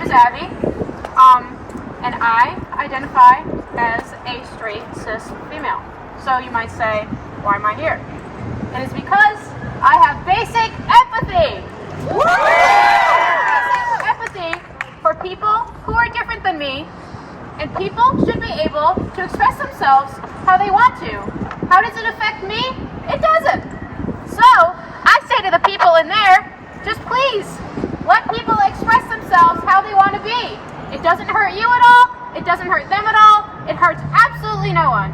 is Abby, and I identify as a straight cis female. So you might say, why am I here? It is because I have basic empathy. Basic empathy for people who are different than me, and people should be able to express themselves how they want to. How does it affect me? It doesn't. So I say to the people in there, just please let people express themselves how they want to be. It doesn't hurt you at all. It doesn't hurt them at all. It hurts absolutely no one.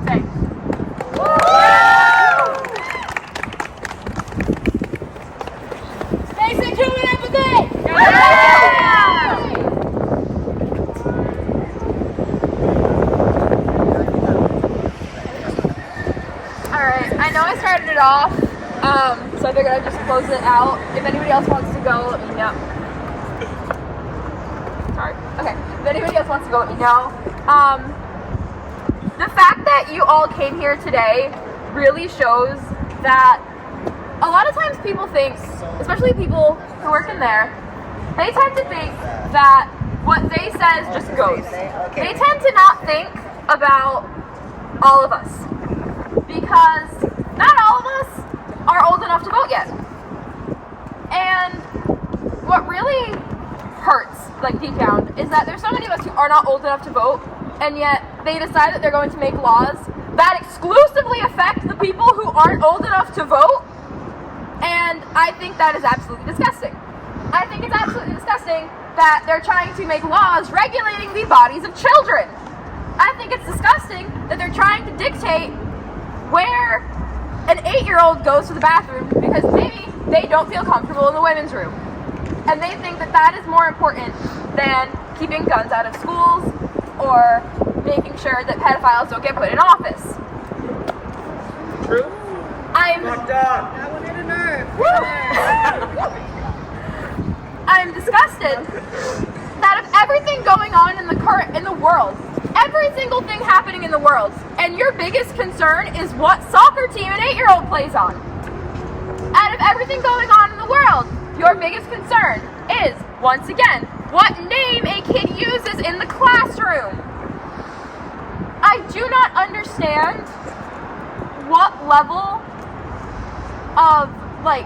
Thanks. Basic human empathy! Alright, I know I started it off, so I figured I'd just close it out. If anybody else wants to go, let me know. Sorry. Okay, if anybody else wants to go, let me know. The fact that you all came here today really shows that a lot of times people think, especially people who work in there, they tend to think that what they says just goes. They tend to not think about all of us, because not all of us are old enough to vote yet. And what really hurts, like deep down, is that there's so many of us who are not old enough to vote, and yet they decide that they're going to make laws that exclusively affect the people who aren't old enough to vote. And I think that is absolutely disgusting. I think it's absolutely disgusting that they're trying to make laws regulating the bodies of children. I think it's disgusting that they're trying to dictate where an 8-year-old goes to the bathroom because maybe they don't feel comfortable in the women's room. And they think that that is more important than keeping guns out of schools or making sure that pedophiles don't get put in office. True. That one hit a nerve. I'm disgusted that of everything going on in the world, every single thing happening in the world, and your biggest concern is what soccer team an 8-year-old plays on. Out of everything going on in the world, your biggest concern is, once again, what name a kid uses in the classroom. I do not understand what level of, I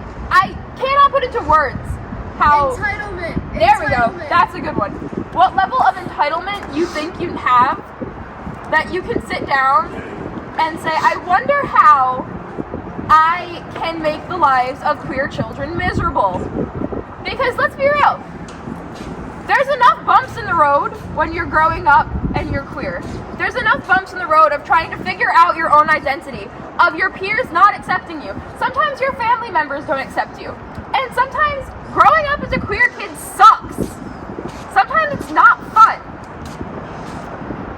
cannot put into words how... Entitlement. There we go. That's a good one. What level of entitlement you think you have that you can sit down and say, I wonder how I can make the lives of queer children miserable. Because let's be real, there's enough bumps in the road when you're growing up and you're queer. There's enough bumps in the road of trying to figure out your own identity, of your peers not accepting you. Sometimes your family members don't accept you. And sometimes growing up as a queer kid sucks. Sometimes it's not fun.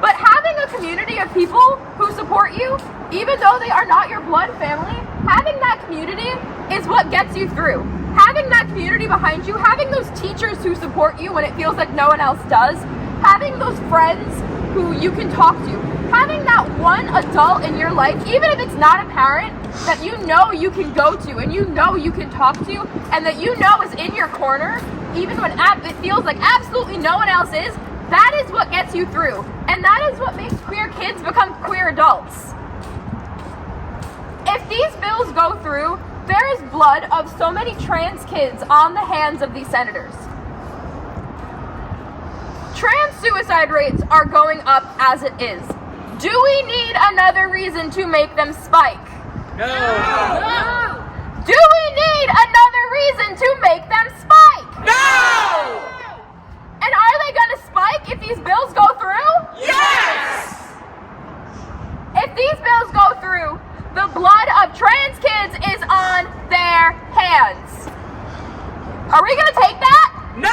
But having a community of people who support you, even though they are not your blood family, having that community is what gets you through. Having that community behind you, having those teachers who support you when it feels like no one else does, having those friends who you can talk to, having that one adult in your life, even if it's not a parent, that you know you can go to and you know you can talk to and that you know is in your corner, even when it feels like absolutely no one else is, that is what gets you through. And that is what makes queer kids become queer adults. If these bills go through, there is blood of so many trans kids on the hands of these senators. Trans suicide rates are going up as it is. Do we need another reason to make them spike? No. Do we need another reason to make them spike? No! And are they going to spike if these bills go through? Yes! If these bills go through, the blood of trans kids is on their hands. Are we going to take that? No!